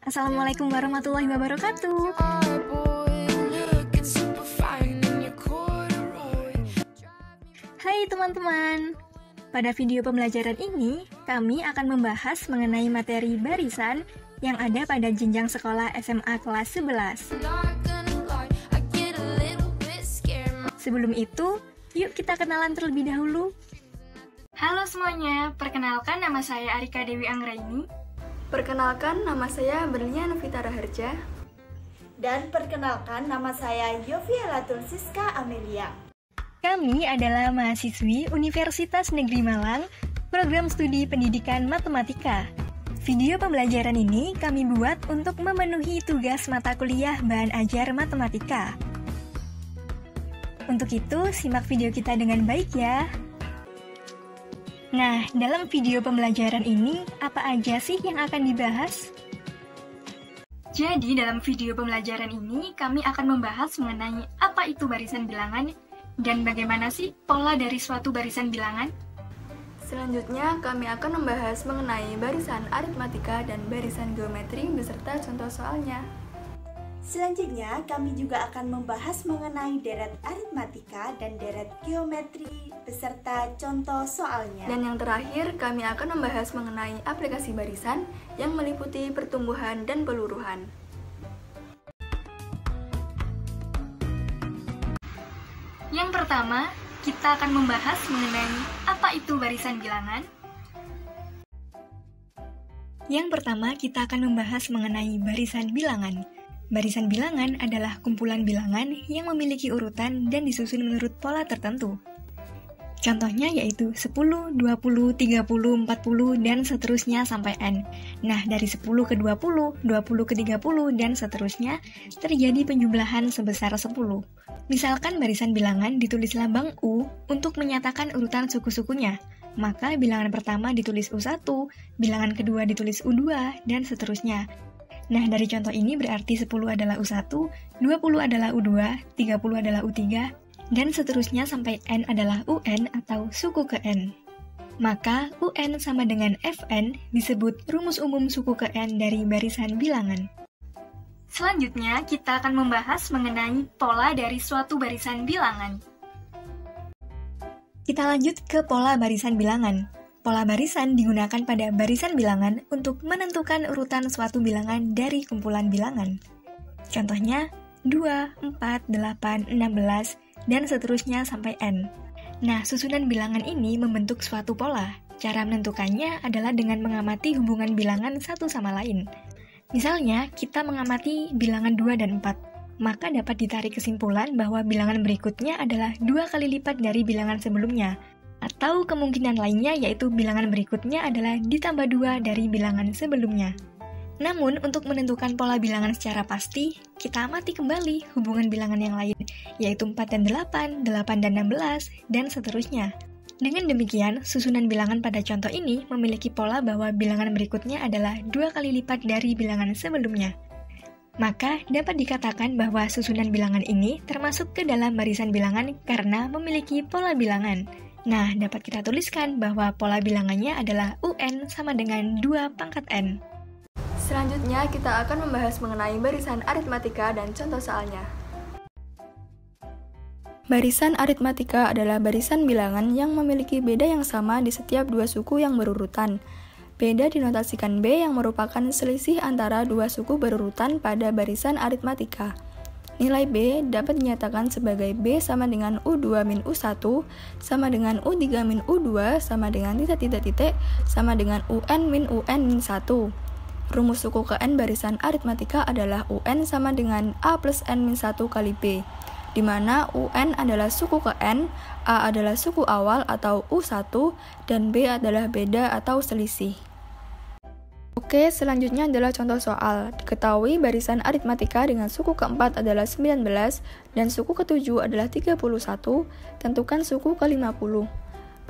Assalamualaikum warahmatullahi wabarakatuh. Hai teman-teman. Pada video pembelajaran ini, kami akan membahas mengenai materi barisan yang ada pada jenjang sekolah SMA kelas 11. Sebelum itu, yuk kita kenalan terlebih dahulu. Halo semuanya, perkenalkan nama saya Arika Dewi Anggraini. Perkenalkan, nama saya Berliana Novita Raharja. Dan perkenalkan, nama saya Yovia Latul Siska Amelia. Kami adalah mahasiswi Universitas Negeri Malang, program studi pendidikan matematika. Video pembelajaran ini kami buat untuk memenuhi tugas mata kuliah bahan ajar matematika. Untuk itu, simak video kita dengan baik ya. Nah, dalam video pembelajaran ini, apa aja sih yang akan dibahas? Jadi, dalam video pembelajaran ini, kami akan membahas mengenai apa itu barisan bilangan dan bagaimana sih pola dari suatu barisan bilangan. Selanjutnya, kami akan membahas mengenai barisan aritmatika dan barisan geometri beserta contoh soalnya. Selanjutnya, kami juga akan membahas mengenai deret aritmatika dan deret geometri beserta contoh soalnya. Dan yang terakhir, kami akan membahas mengenai aplikasi barisan yang meliputi pertumbuhan dan peluruhan. Yang pertama, kita akan membahas mengenai apa itu barisan bilangan. Yang pertama, kita akan membahas mengenai barisan bilangan. Barisan bilangan adalah kumpulan bilangan yang memiliki urutan dan disusun menurut pola tertentu. Contohnya yaitu 10, 20, 30, 40, dan seterusnya sampai N. Nah, dari 10 ke 20, 20 ke 30, dan seterusnya, terjadi penjumlahan sebesar 10. Misalkan barisan bilangan ditulis lambang U untuk menyatakan urutan suku-sukunya, maka bilangan pertama ditulis U1, bilangan kedua ditulis U2, dan seterusnya. Nah, dari contoh ini berarti 10 adalah U1, 20 adalah U2, 30 adalah U3, dan seterusnya sampai N adalah UN atau suku ke N. Maka, UN sama dengan Fn disebut rumus umum suku ke N dari barisan bilangan. Selanjutnya, kita akan membahas mengenai pola dari suatu barisan bilangan. Kita lanjut ke pola barisan bilangan. Pola barisan digunakan pada barisan bilangan untuk menentukan urutan suatu bilangan dari kumpulan bilangan. Contohnya, 2, 4, 8, 16, dan seterusnya sampai N. Nah, susunan bilangan ini membentuk suatu pola. Cara menentukannya adalah dengan mengamati hubungan bilangan satu sama lain. Misalnya, kita mengamati bilangan 2 dan 4, maka dapat ditarik kesimpulan bahwa bilangan berikutnya adalah 2 kali lipat dari bilangan sebelumnya. Atau kemungkinan lainnya yaitu bilangan berikutnya adalah ditambah 2 dari bilangan sebelumnya. Namun, untuk menentukan pola bilangan secara pasti, kita amati kembali hubungan bilangan yang lain, yaitu 4 dan 8, 8 dan 16, dan seterusnya. Dengan demikian, susunan bilangan pada contoh ini memiliki pola bahwa bilangan berikutnya adalah 2 kali lipat dari bilangan sebelumnya. Maka, dapat dikatakan bahwa susunan bilangan ini termasuk ke dalam barisan bilangan karena memiliki pola bilangan. Nah, dapat kita tuliskan bahwa pola bilangannya adalah UN sama dengan 2 pangkat N. Selanjutnya, kita akan membahas mengenai barisan aritmatika dan contoh soalnya. Barisan aritmatika adalah barisan bilangan yang memiliki beda yang sama di setiap dua suku yang berurutan. Beda dinotasikan B yang merupakan selisih antara dua suku berurutan pada barisan aritmatika. Nilai B dapat dinyatakan sebagai B sama dengan U2 min U1 sama dengan U3 min U2 sama dengan titik-titik sama dengan UN min UN min 1. Rumus suku ke N barisan aritmatika adalah UN sama dengan A plus N min 1 kali B, di mana UN adalah suku ke N, A adalah suku awal atau U1, dan B adalah beda atau selisih. Oke, selanjutnya adalah contoh soal. Diketahui barisan aritmatika dengan suku keempat adalah 19 dan suku ketujuh adalah 31, tentukan suku ke-50.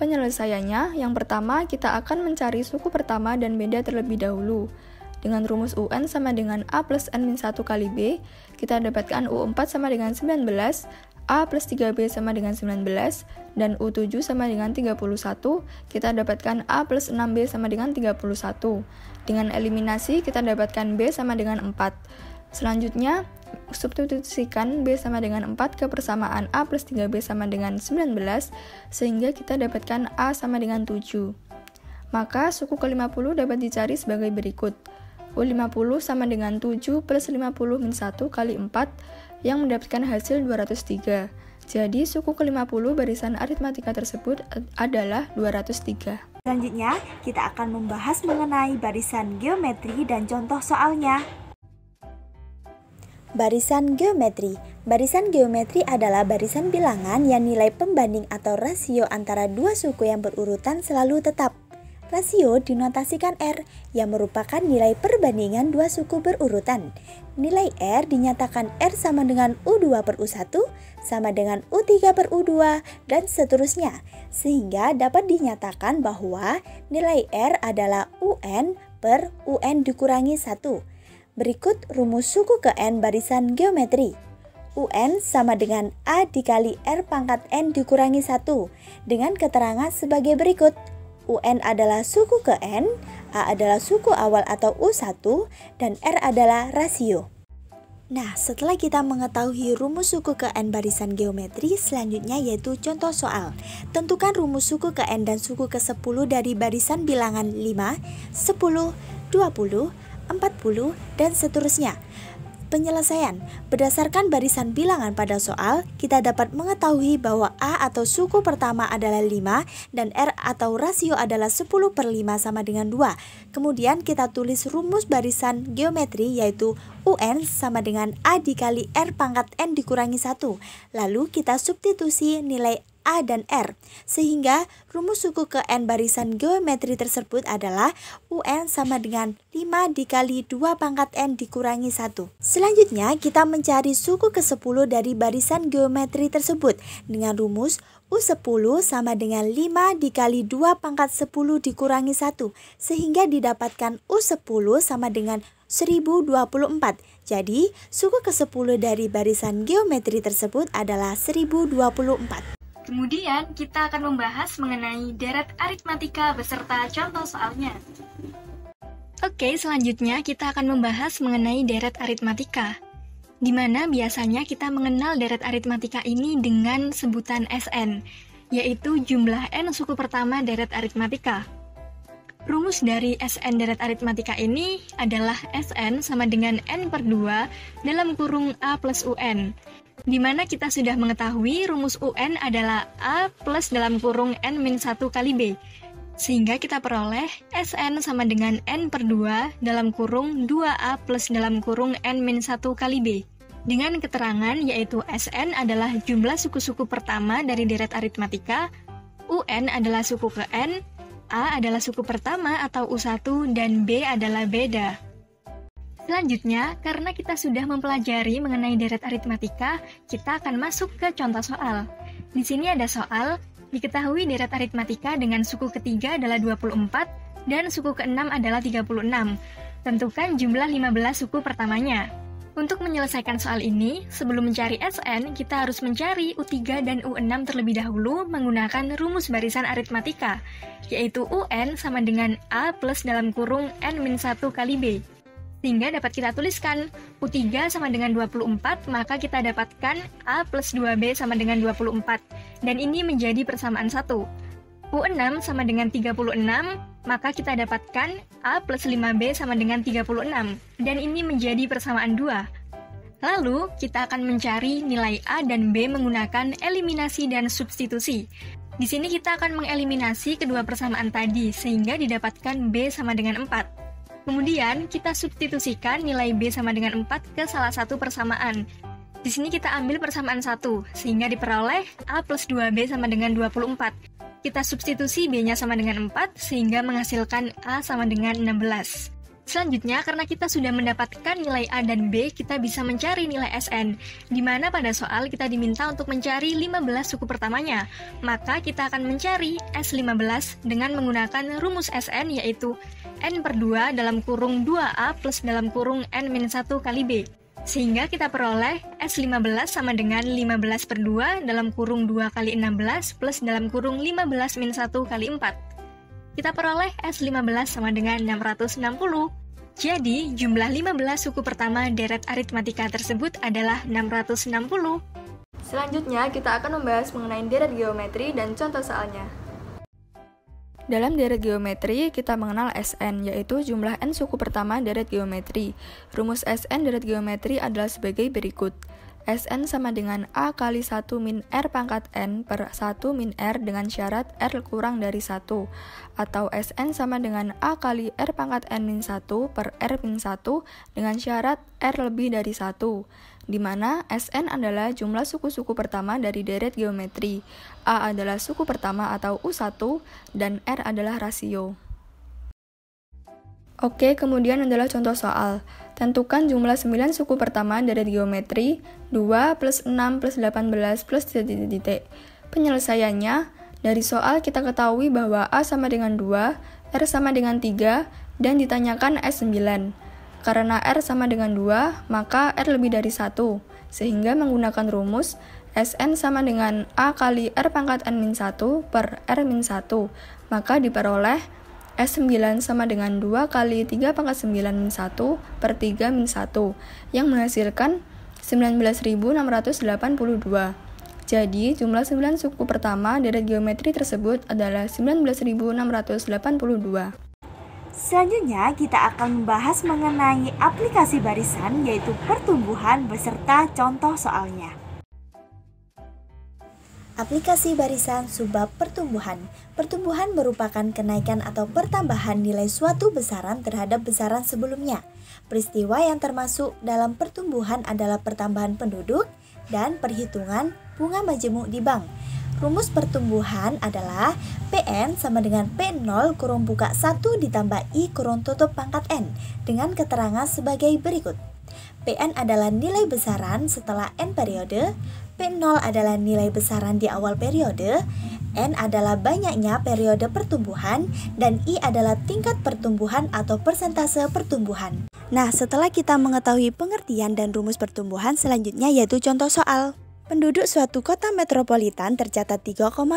Penyelesaiannya, yang pertama kita akan mencari suku pertama dan beda terlebih dahulu. Dengan rumus UN sama dengan A plus N min 1 kali B, kita dapatkan U4 sama dengan 19, A plus 3B sama dengan 19, dan U7 sama dengan 31, kita dapatkan A plus 6B sama dengan 31. Dengan eliminasi, kita dapatkan B sama dengan 4. Selanjutnya, substitusikan B sama dengan 4 ke persamaan A plus 3B sama dengan 19, sehingga kita dapatkan A sama dengan 7. Maka suku ke-50 dapat dicari sebagai berikut. U50 sama dengan 7 plus 50 min 1 kali 4 yang mendapatkan hasil 203. Jadi suku ke-50 barisan aritmatika tersebut adalah 203. Selanjutnya, kita akan membahas mengenai barisan geometri dan contoh soalnya. Barisan geometri. Barisan geometri adalah barisan bilangan yang nilai pembanding atau rasio antara dua suku yang berurutan selalu tetap. Rasio dinotasikan R, yang merupakan nilai perbandingan dua suku berurutan. Nilai R dinyatakan R sama dengan U2 per U1, sama dengan U3 per U2, dan seterusnya. Sehingga dapat dinyatakan bahwa nilai R adalah UN per UN dikurangi 1. Berikut rumus suku ke N barisan geometri. UN sama dengan A dikali R pangkat N dikurangi 1, dengan keterangan sebagai berikut. UN adalah suku ke N, A adalah suku awal atau U1, dan R adalah rasio. Nah, setelah kita mengetahui rumus suku ke N barisan geometri, selanjutnya yaitu contoh soal. Tentukan rumus suku ke N dan suku ke 10 dari barisan bilangan 5, 10, 20, 40, dan seterusnya. Penyelesaian. Berdasarkan barisan bilangan pada soal, kita dapat mengetahui bahwa A atau suku pertama adalah 5 dan R atau rasio adalah 10 per 5 sama dengan 2. Kemudian kita tulis rumus barisan geometri yaitu UN sama dengan A dikali R pangkat N dikurangi 1. Lalu kita substitusi nilai A dan R, sehingga rumus suku ke N barisan geometri tersebut adalah UN sama dengan 5 dikali 2 pangkat N dikurangi 1. Selanjutnya kita mencari suku ke 10 dari barisan geometri tersebut dengan rumus U10 sama dengan 5 dikali 2 pangkat 10 dikurangi 1, sehingga didapatkan U10 sama dengan 1024. Jadi suku ke 10 dari barisan geometri tersebut adalah 1024. Kemudian kita akan membahas mengenai deret aritmatika beserta contoh soalnya. Oke, selanjutnya kita akan membahas mengenai deret aritmatika, di mana biasanya kita mengenal deret aritmatika ini dengan sebutan SN, yaitu jumlah N suku pertama deret aritmatika. Rumus dari SN deret aritmatika ini adalah SN sama dengan N per 2 dalam kurung A plus UN, di mana kita sudah mengetahui rumus UN adalah A plus dalam kurung N min 1 kali B. Sehingga kita peroleh SN sama dengan N per 2 dalam kurung 2A plus dalam kurung N min 1 kali B. Dengan keterangan yaitu SN adalah jumlah suku-suku pertama dari deret aritmatika, UN adalah suku ke N, A adalah suku pertama atau U1, dan B adalah beda. Selanjutnya, karena kita sudah mempelajari mengenai deret aritmatika, kita akan masuk ke contoh soal. Di sini ada soal, diketahui deret aritmatika dengan suku ketiga adalah 24 dan suku keenam adalah 36. Tentukan jumlah 15 suku pertamanya. Untuk menyelesaikan soal ini, sebelum mencari SN, kita harus mencari U3 dan U6 terlebih dahulu menggunakan rumus barisan aritmatika, yaitu UN sama dengan A plus dalam kurung N min 1 kali B. Sehingga dapat kita tuliskan U3 sama dengan 24, maka kita dapatkan A plus 2B sama dengan 24. Dan ini menjadi persamaan 1. U6 sama dengan 36, maka kita dapatkan A plus 5B sama dengan 36. Dan ini menjadi persamaan 2. Lalu, kita akan mencari nilai A dan B menggunakan eliminasi dan substitusi. Di sini kita akan mengeliminasi kedua persamaan tadi, sehingga didapatkan B sama dengan 4. Kemudian, kita substitusikan nilai B sama dengan 4 ke salah satu persamaan. Di sini kita ambil persamaan 1, sehingga diperoleh A plus 2B sama dengan 24. Kita substitusi B-nya sama dengan 4, sehingga menghasilkan A sama dengan 16. Selanjutnya, karena kita sudah mendapatkan nilai A dan B, kita bisa mencari nilai SN, di mana pada soal kita diminta untuk mencari 15 suku pertamanya. Maka kita akan mencari S15 dengan menggunakan rumus SN, yaitu N per 2 dalam kurung 2A plus dalam kurung N min 1 kali B. Sehingga kita peroleh S15 sama dengan 15 per 2 dalam kurung 2 kali 16 plus dalam kurung 15 min 1 kali 4. Kita peroleh S15 sama dengan 660. Jadi, jumlah 15 suku pertama deret aritmatika tersebut adalah 660. Selanjutnya, kita akan membahas mengenai deret geometri dan contoh soalnya. Dalam deret geometri, kita mengenal Sn, yaitu jumlah n suku pertama deret geometri. Rumus Sn deret geometri adalah sebagai berikut. Sn sama dengan A kali 1 min R pangkat n per 1 min R dengan syarat R kurang dari 1. Atau Sn sama dengan A kali R pangkat n min 1 per R min 1 dengan syarat R lebih dari 1. Di mana Sn adalah jumlah suku-suku pertama dari deret geometri, A adalah suku pertama atau U1, dan R adalah rasio. Oke, kemudian adalah contoh soal. Tentukan jumlah 9 suku pertama deret geometri, 2 plus 6 plus 18 plus titik-titik. Penyelesaiannya, dari soal kita ketahui bahwa A sama dengan 2, R sama dengan 3, dan ditanyakan S9. Karena R sama dengan 2, maka R lebih dari 1, sehingga menggunakan rumus Sn sama dengan A kali R pangkat n-1 per R min 1, maka diperoleh S9 sama dengan 2 kali 3 pangkat 9 min 1 per 3 min 1, yang menghasilkan 19.682. Jadi, jumlah 9 suku pertama deret geometri tersebut adalah 19.682. Selanjutnya, kita akan membahas mengenai aplikasi barisan, yaitu pertumbuhan beserta contoh soalnya. Aplikasi barisan subbab pertumbuhan. Pertumbuhan merupakan kenaikan atau pertambahan nilai suatu besaran terhadap besaran sebelumnya. Peristiwa yang termasuk dalam pertumbuhan adalah pertambahan penduduk dan perhitungan bunga majemuk di bank. Rumus pertumbuhan adalah Pn sama dengan P0 kurung buka 1 ditambah I kurung tutup pangkat N dengan keterangan sebagai berikut. Pn adalah nilai besaran setelah N periode, P0 adalah nilai besaran di awal periode, N adalah banyaknya periode pertumbuhan, dan I adalah tingkat pertumbuhan atau persentase pertumbuhan. Nah, setelah kita mengetahui pengertian dan rumus pertumbuhan, selanjutnya yaitu contoh soal. Penduduk suatu kota metropolitan tercatat 3,25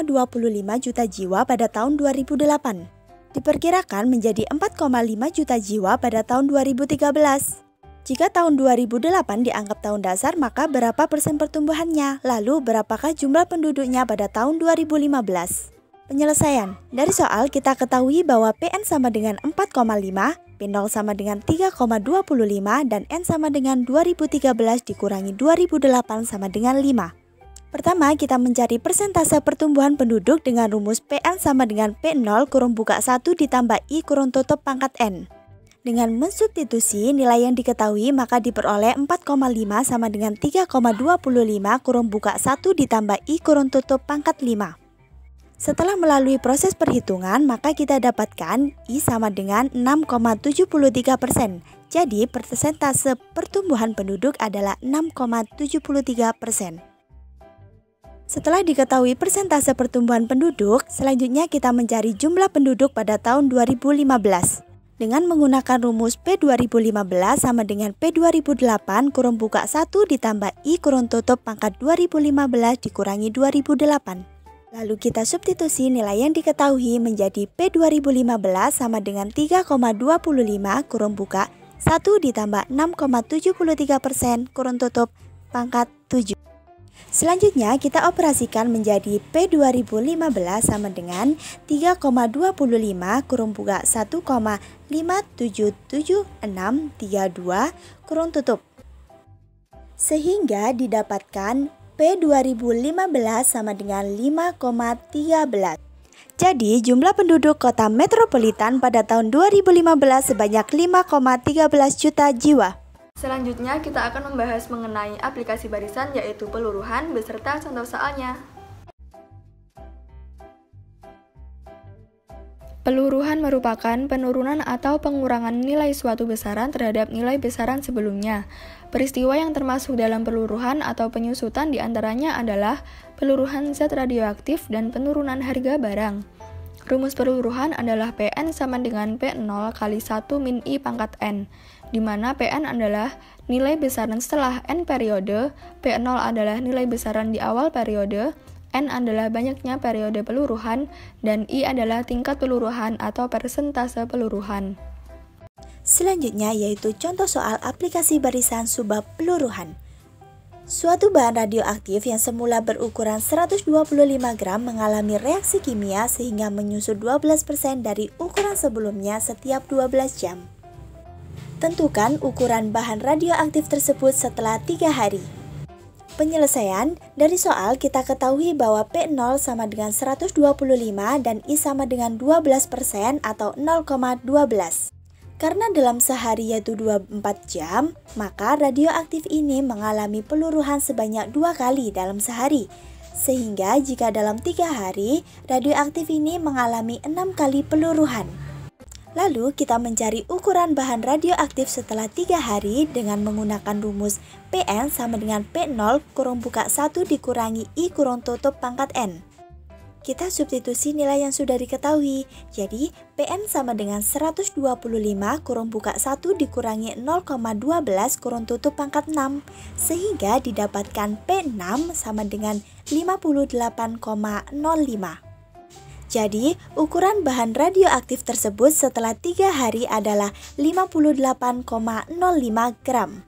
juta jiwa pada tahun 2008. Diperkirakan menjadi 4,5 juta jiwa pada tahun 2013. Jika tahun 2008 dianggap tahun dasar, maka berapa persen pertumbuhannya? Lalu berapakah jumlah penduduknya pada tahun 2015? Penyelesaian. Dari soal kita ketahui bahwa Pn sama dengan 4,5, P0 sama dengan 3,25, dan N sama dengan 2013 dikurangi 2008 sama dengan 5. Pertama, kita mencari persentase pertumbuhan penduduk dengan rumus Pn sama dengan P0 kurung buka 1 ditambah I kurung tutup pangkat N. Dengan mensubstitusi nilai yang diketahui, maka diperoleh 4,5 sama dengan 3,25 kurung buka 1 ditambah I kurung tutup pangkat 5. Setelah melalui proses perhitungan, maka kita dapatkan I sama dengan 6,73%. Jadi, persentase pertumbuhan penduduk adalah 6,73%. Setelah diketahui persentase pertumbuhan penduduk, selanjutnya kita mencari jumlah penduduk pada tahun 2015. Dengan menggunakan rumus P2015 sama dengan P2008 kurung buka 1 ditambah I kurung tutup pangkat 2015 dikurangi 2008. Lalu kita substitusi nilai yang diketahui menjadi P2015 sama dengan 3,25 kurung buka 1 ditambah 6,73% kurung tutup pangkat 7. Selanjutnya kita operasikan menjadi P2015 sama dengan 3,25 kurung buka 1,57762 kurung tutup. Sehingga didapatkan P2015 sama dengan 5,13. Jadi jumlah penduduk kota metropolitan pada tahun 2015 sebanyak 5,13 juta jiwa. Selanjutnya kita akan membahas mengenai aplikasi barisan, yaitu peluruhan beserta contoh soalnya. Peluruhan merupakan penurunan atau pengurangan nilai suatu besaran terhadap nilai besaran sebelumnya. Peristiwa yang termasuk dalam peluruhan atau penyusutan diantaranya adalah peluruhan zat radioaktif dan penurunan harga barang. Rumus peluruhan adalah Pn sama dengan P0 kali 1 min I pangkat N, di mana Pn adalah nilai besaran setelah N periode, P0 adalah nilai besaran di awal periode, N adalah banyaknya periode peluruhan, dan I adalah tingkat peluruhan atau persentase peluruhan. Selanjutnya yaitu contoh soal aplikasi barisan subbab peluruhan. Suatu bahan radioaktif yang semula berukuran 125 gram mengalami reaksi kimia sehingga menyusut 12% dari ukuran sebelumnya setiap 12 jam. Tentukan ukuran bahan radioaktif tersebut setelah 3 hari. Penyelesaian, dari soal kita ketahui bahwa P0 sama dengan 125 dan I sama dengan 12% atau 0,12. Karena dalam sehari yaitu 24 jam, maka radioaktif ini mengalami peluruhan sebanyak 2 kali dalam sehari. Sehingga jika dalam 3 hari, radioaktif ini mengalami 6 kali peluruhan. Lalu kita mencari ukuran bahan radioaktif setelah 3 hari dengan menggunakan rumus Pn sama dengan P0 kurung buka 1 dikurangi I kurung tutup pangkat N. Kita substitusi nilai yang sudah diketahui, jadi Pn sama dengan 125 kurung buka 1 dikurangi 0,12 kurung tutup pangkat 6, sehingga didapatkan P6 sama dengan 58,05. Jadi, ukuran bahan radioaktif tersebut setelah 3 hari adalah 58,05 gram.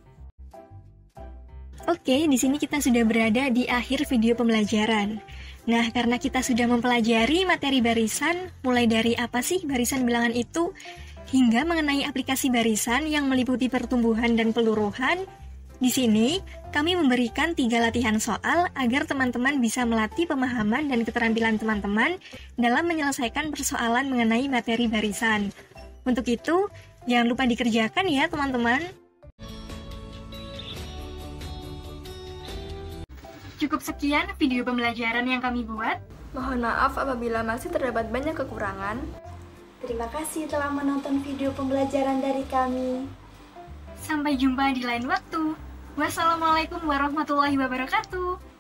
Oke, di sini kita sudah berada di akhir video pembelajaran. Nah, karena kita sudah mempelajari materi barisan, mulai dari apa sih barisan bilangan itu, hingga mengenai aplikasi barisan yang meliputi pertumbuhan dan peluruhan, di sini kami memberikan 3 latihan soal agar teman-teman bisa melatih pemahaman dan keterampilan teman-teman dalam menyelesaikan persoalan mengenai materi barisan. Untuk itu, jangan lupa dikerjakan ya teman-teman. Cukup sekian video pembelajaran yang kami buat. Mohon maaf apabila masih terdapat banyak kekurangan. Terima kasih telah menonton video pembelajaran dari kami. Sampai jumpa di lain waktu. Wassalamualaikum warahmatullahi wabarakatuh.